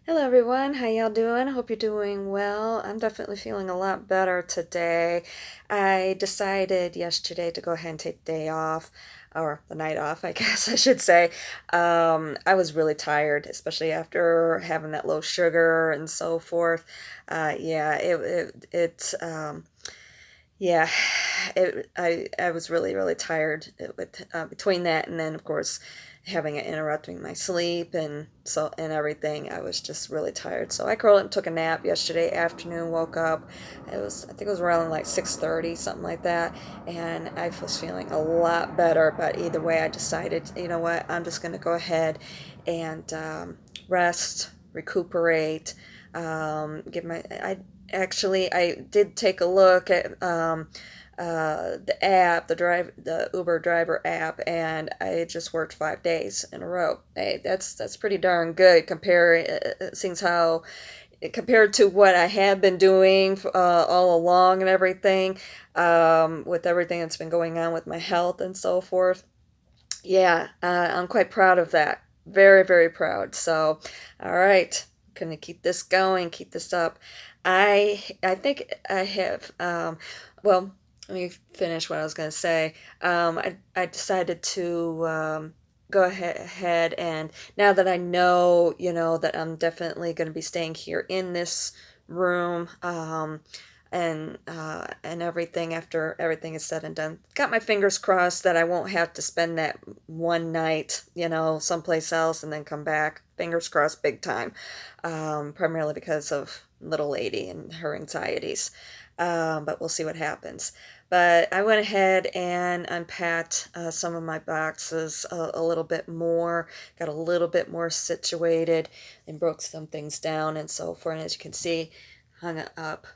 Hello everyone, how y'all doing? Hope you're doing well. I'm definitely feeling a lot better today. I decided yesterday to go ahead and take the day off, or the night off, I guess I should say. I was really tired, especially after having that low sugar and so forth. Yeah, yeah, I was really, really tired with between that and then, of course, having it interrupting my sleep and everything. I was just really tired. So I curled up and took a nap yesterday afternoon, woke up. I think it was around like 6:30, something like that. And I was feeling a lot better. But either way, I decided, you know what, I'm just going to go ahead and rest, recuperate, I did take a look at the app, the Uber driver app, and I just worked 5 days in a row. Hey, that's pretty darn good seeing how compared to what I have been doing all along and everything, with everything that's been going on with my health and so forth. Yeah, I'm quite proud of that. Very, very proud. So, all right, gonna keep this going, keep this up. I think I have. Well, let me finish what I was gonna say. I decided to go ahead and now that I know, that I'm definitely gonna be staying here in this room. And everything after everything is said and done. Got my fingers crossed that I won't have to spend that one night, someplace else and then come back. Fingers crossed, big time. Primarily because of little lady and her anxieties. But we'll see what happens. But I went ahead and unpacked some of my boxes a little bit more, got a little bit more situated, and broke some things down and so forth. And as you can see, hung it up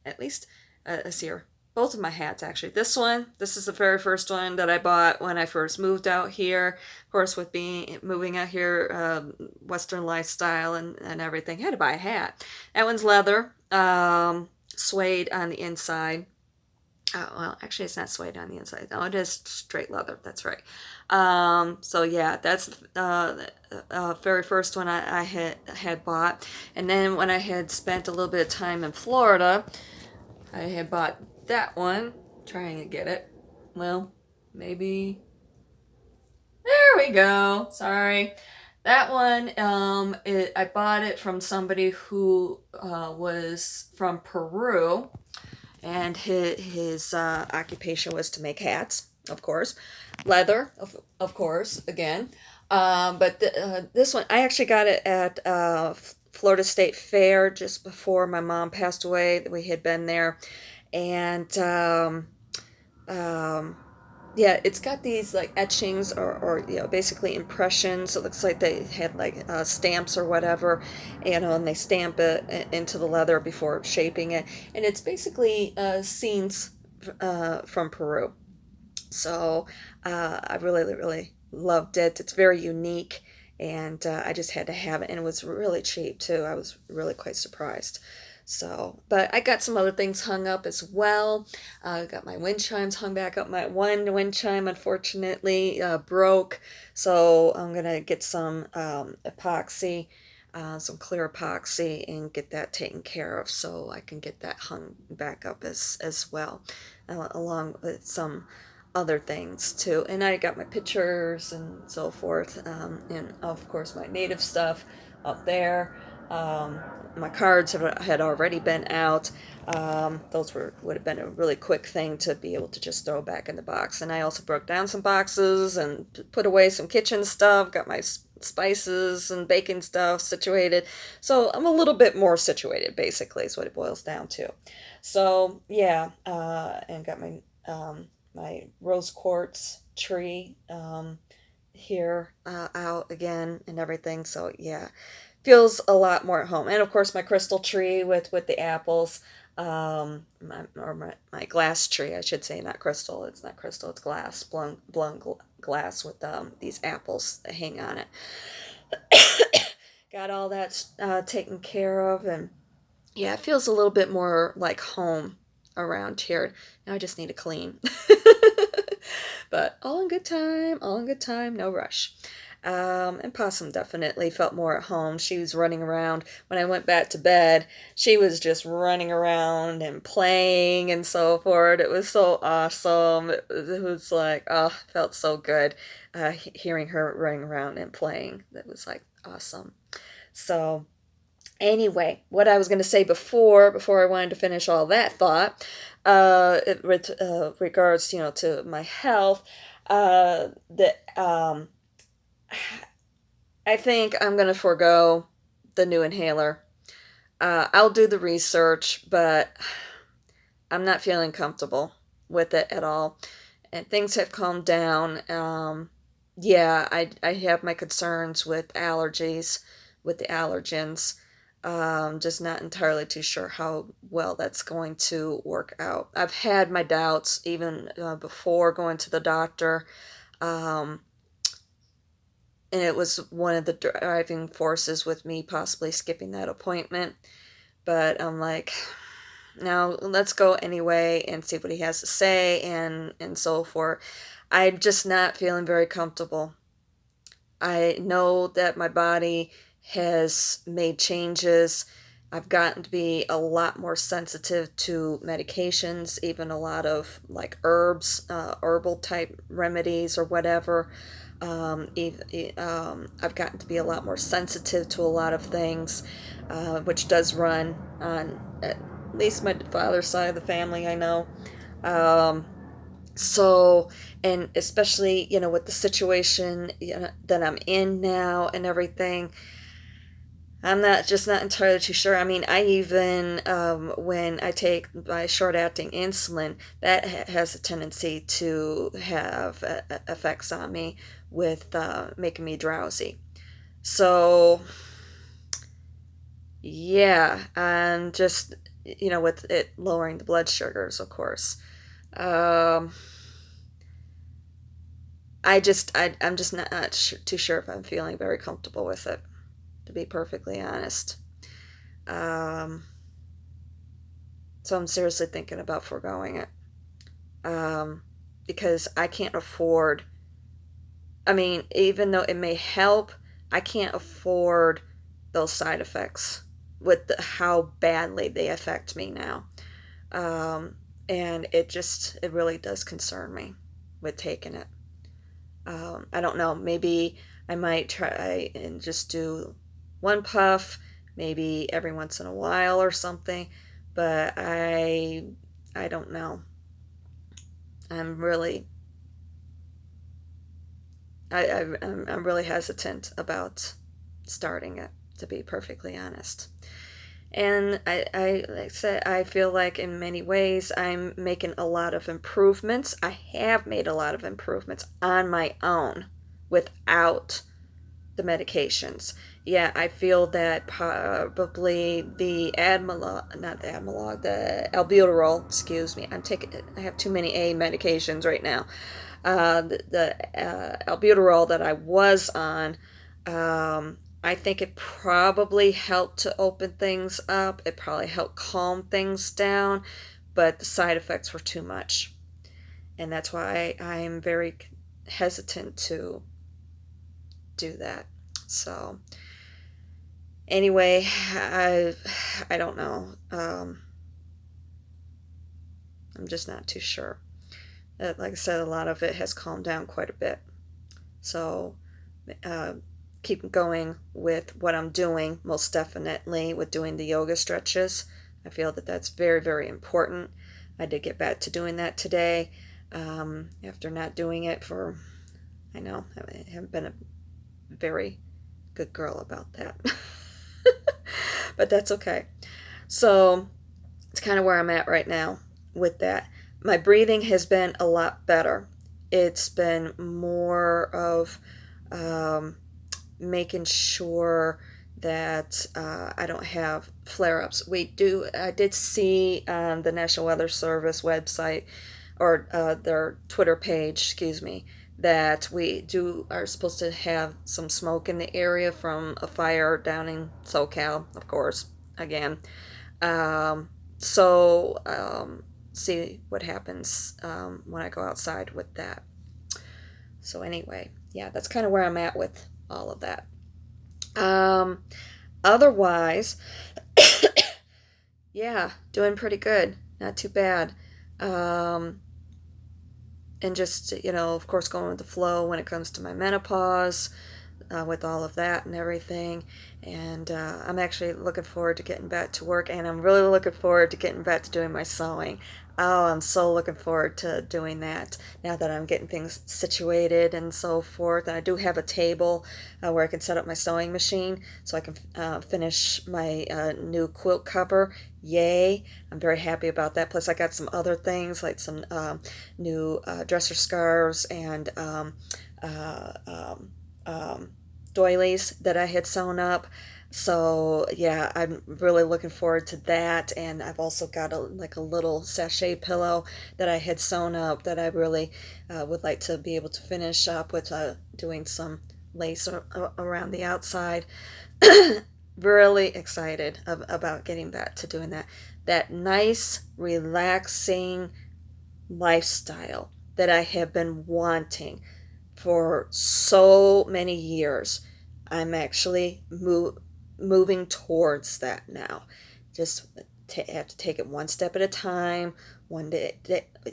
at least let's see here. Both of my hats, actually. This is the very first one that I bought when I first moved out here. Of course, with being moving out here, Western lifestyle and everything, I had to buy a hat. That one's leather, suede on the inside. Well, actually, it's not suede on the inside. No, it is straight leather. That's right. So yeah, that's very first one I had bought, and then when I had spent a little bit of time in Florida, I had bought that one, trying to get it. Well, maybe. There we go. Sorry. That one, I bought it from somebody who was from Peru, and his occupation was to make hats, of course, leather, of course, again. But this one, I actually got it at Florida State Fair just before my mom passed away. We had been there, and um, yeah, it's got these like etchings or basically impressions. It looks like they had like stamps or whatever, and they stamp it into the leather before shaping it. And it's basically scenes from Peru. So I really, really loved it. It's very unique, and I just had to have it. And it was really cheap too. I was really quite surprised. So, but I got some other things hung up as well. I got my wind chimes hung back up. My one wind chime, unfortunately, broke. So I'm gonna get some epoxy, some clear epoxy, and get that taken care of so I can get that hung back up as well, along with some other things too. And I got my pictures and so forth, and of course my native stuff up there. Um, my cards had already been out. Those would have been a really quick thing to be able to just throw back in the box. And I also broke down some boxes and put away some kitchen stuff. Got my spices and baking stuff situated. So I'm a little bit more situated, basically, is what it boils down to. So yeah, and got my rose quartz tree here out again and everything. So yeah, feels a lot more at home. And of course, my crystal tree with the apples, my glass tree, I should say, not crystal. It's not crystal. It's glass, blown glass with these apples that hang on it. Got all that taken care of, and yeah, it feels a little bit more like home around here. Now I just need to clean. But all in good time, no rush. And Possum definitely felt more at home. She was running around. When I went back to bed, she was just running around and playing and so forth. It was so awesome. It was like, oh, it felt so good hearing her running around and playing. It was like awesome. So, anyway, what I was going to say before I wanted to finish all that thought, regards, to my health, that I think I'm going to forego the new inhaler. I'll do the research, but I'm not feeling comfortable with it at all. And things have calmed down. Yeah, I have my concerns with allergies, with the allergens. Just not entirely too sure how well that's going to work out. I've had my doubts even before going to the doctor. Um, and it was one of the driving forces with me possibly skipping that appointment. But I'm like, now let's go anyway and see what he has to say and so forth. I'm just not feeling very comfortable. I know that my body has made changes. I've gotten to be a lot more sensitive to medications, even a lot of like herbs, herbal type remedies or whatever. I've gotten to be a lot more sensitive to a lot of things, which does run on at least my father's side of the family, I know. Um, so, and especially, with the situation, that I'm in now and everything, I'm not entirely too sure. I mean, I even, when I take my short acting insulin, that has a tendency to have effects on me with making me drowsy. So, yeah, and just, with it lowering the blood sugars, of course. Um, I'm just not too sure if I'm feeling very comfortable with it, to be perfectly honest. Um, so I'm seriously thinking about foregoing it, um, because I can't afford. I mean, even though it may help, I can't afford those side effects with how badly they affect me now. Um, and it really does concern me with taking it. I don't know. Maybe I might try and just do one puff, maybe every once in a while or something. But I don't know. I'm really, I'm really hesitant about starting it, to be perfectly honest. And like I said, I feel like in many ways I'm making a lot of improvements. I have made a lot of improvements on my own without the medications. Yeah, I feel that probably the Admalog, not the Admalog, the albuterol, excuse me. I have too many A medications right now. The albuterol that I was on, I think it probably helped to open things up. It probably helped calm things down, but the side effects were too much. And that's why I'm very hesitant to do that. So, anyway, I don't know. I'm just not too sure. Like I said, a lot of it has calmed down quite a bit. So, uh, keep going with what I'm doing, most definitely with doing the yoga stretches. I feel that that's very, very important. I did get back to doing that today, after not doing it for, I know, I haven't been a very good girl about that. But that's okay. So, it's kind of where I'm at right now with that. My breathing has been a lot better. It's been more of, um, making sure that I don't have flare ups. I did see on the National Weather Service website, or their Twitter page, excuse me, that are supposed to have some smoke in the area from a fire down in SoCal, of course, again. Um, so, see what happens when I go outside with that. So, anyway, yeah, that's kind of where I'm at with all of that. Um, Otherwise, yeah, doing pretty good. Not too bad. Um, and just, of course, going with the flow when it comes to my menopause, with all of that and everything. And I'm actually looking forward to getting back to work, and I'm really looking forward to getting back to doing my sewing. Oh, I'm so looking forward to doing that now that I'm getting things situated and so forth. And I do have a table where I can set up my sewing machine so I can finish my new quilt cover. Yay! I'm very happy about that. Plus, I got some other things like some new dresser scarves and uh, um, um, doilies that I had sewn up. So yeah, I'm really looking forward to that. And I've also got like a little sachet pillow that I had sewn up that I really would like to be able to finish up with doing some lace around the outside. Really excited about getting back to doing that. That nice, relaxing lifestyle that I have been wanting for so many years. I'm actually moving towards that now. Just have to take it one step at a time.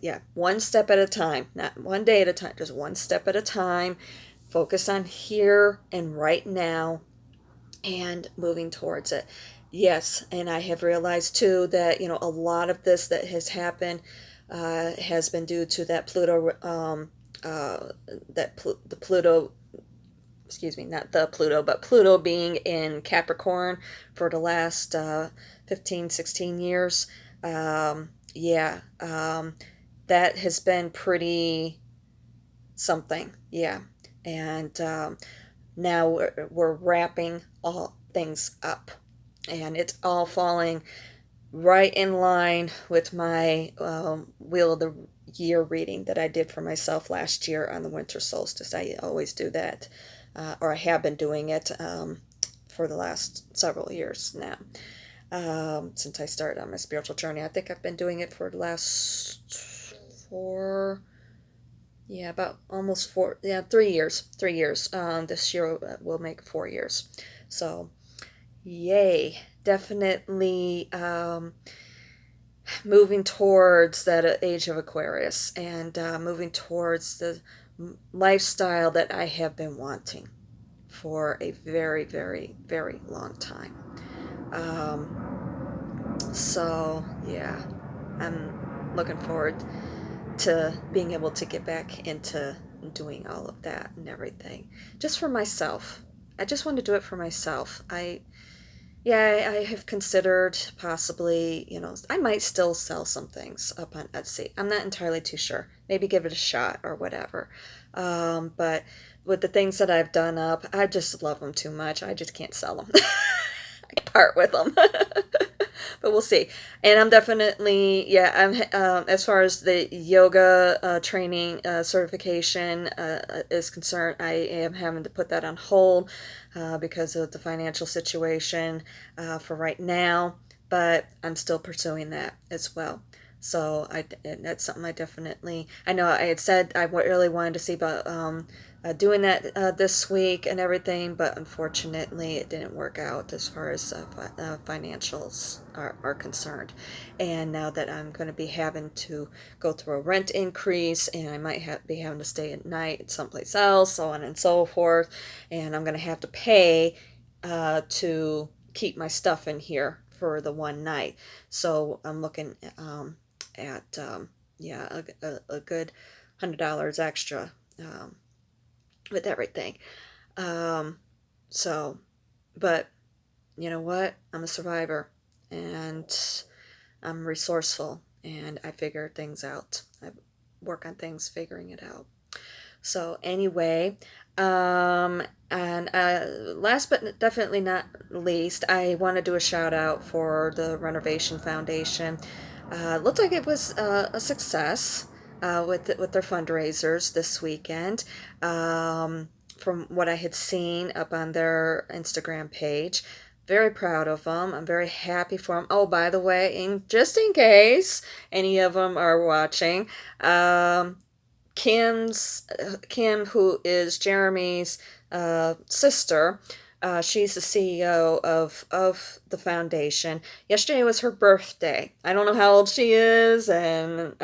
Yeah, one step at a time, not one day at a time, just one step at a time. Focus on here and right now and moving towards it. Yes, and I have realized too that a lot of this that has happened has been due to that Pluto, the Pluto, excuse me, not the Pluto, but Pluto being in Capricorn for the last 15, 16 years. Yeah, that has been pretty something. Yeah, and now we're wrapping all things up, and it's all falling right in line with my Wheel of the Year reading that I did for myself last year on the winter solstice. I always do that, or I have been doing it for the last several years now. Since I started on my spiritual journey, I think I've been doing it for the last four, yeah, about almost four, yeah, 3 years. 3 years. This year will make 4 years. So, yay. Definitely moving towards that age of Aquarius and moving towards the lifestyle that I have been wanting for a very, very, very long time. So, yeah, I'm looking forward to being able to get back into doing all of that and everything just for myself. I just want to do it for myself. Yeah, I have considered possibly, I might still sell some things up on Etsy. I'm not entirely too sure. Maybe give it a shot or whatever. But with the things that I've done up, I just love them too much. I just can't sell them. I part with them. But we'll see. And I'm definitely, yeah, as far as the yoga training certification is concerned, I am having to put that on hold because of the financial situation for right now. But I'm still pursuing that as well. So that's something I know I had said I really wanted to see about doing that this week and everything, but unfortunately it didn't work out as far as financials are concerned. And now that I'm going to be having to go through a rent increase, and I might be having to stay at night someplace else, so on and so forth, and I'm going to have to pay to keep my stuff in here for the one night. So I'm looking at yeah, a good $100 extra with everything. Um, so, but you know what? I'm a survivor, and I'm resourceful, and I figure things out. I work on things, figuring it out. So anyway, and last but definitely not least, I want to do a shout out for the Renovation Foundation. Looked like it was a success with their fundraisers this weekend. From what I had seen up on their Instagram page, very proud of them. I'm very happy for them. Oh, by the way, just in case any of them are watching, Kim, who is Jeremy's sister, she's the CEO of the foundation. Yesterday was her birthday. I don't know how old she is, and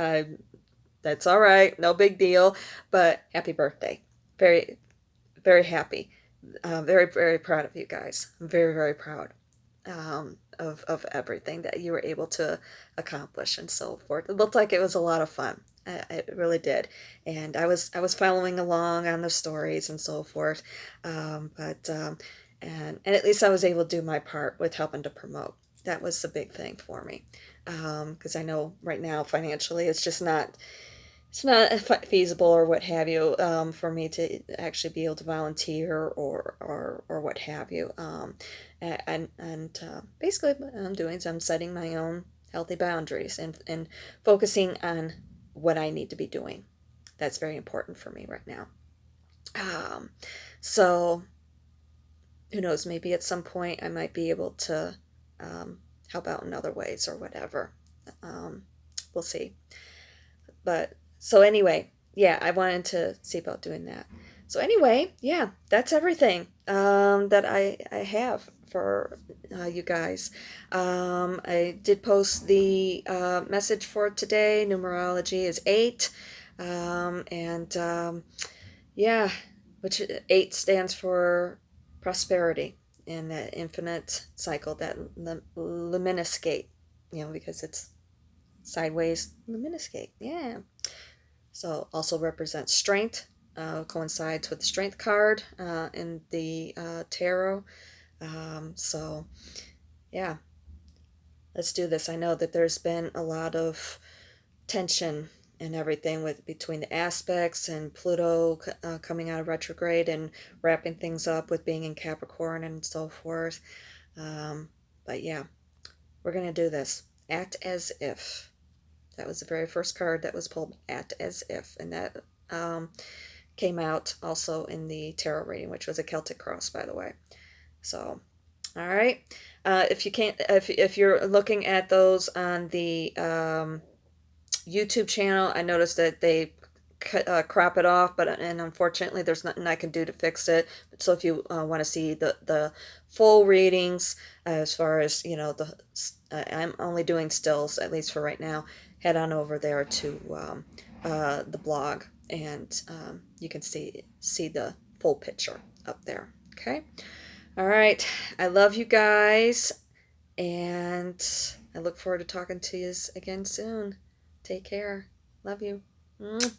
that's all right, no big deal. But happy birthday! Very very happy. Very very proud of you guys. I'm very very proud of everything that you were able to accomplish and so forth. It looked like it was a lot of fun. It really did, and I was following along on the stories and so forth. But and at least I was able to do my part with helping to promote. That was the big thing for me, because I know right now financially it's not feasible or what have you, for me to actually be able to volunteer or what have you. And basically what I'm doing is I'm setting my own healthy boundaries and focusing on what I need to be doing. That's very important for me right now. Um, so who knows, maybe at some point I might be able to help out in other ways or whatever. Um, we'll see. But so anyway, yeah, I wanted to see about doing that. So anyway, yeah, that's everything that I have for you guys. I did post the message for today. Numerology is 8. And yeah, which 8 stands for prosperity and that infinite cycle, that luminoscape, because it's sideways luminoscape. Yeah. So also represents strength, coincides with the strength card in the tarot. So yeah, let's do this. I know that there's been a lot of tension and everything with between the aspects and Pluto coming out of retrograde and wrapping things up with being in Capricorn and so forth. But yeah, we're gonna do this. Act as if. That was the very first card that was pulled, Act as if, and that came out also in the tarot reading, which was a Celtic cross, by the way. So, all right. If you can't, if you're looking at those on the YouTube channel, I noticed that they crop it off, but and unfortunately, there's nothing I can do to fix it. So if you want to see the full readings, as far as I'm only doing stills at least for right now. Head on over there to the blog, and you can see the full picture up there. Okay. All right. I love you guys, and I look forward to talking to you again soon. Take care. Love you. Mwah.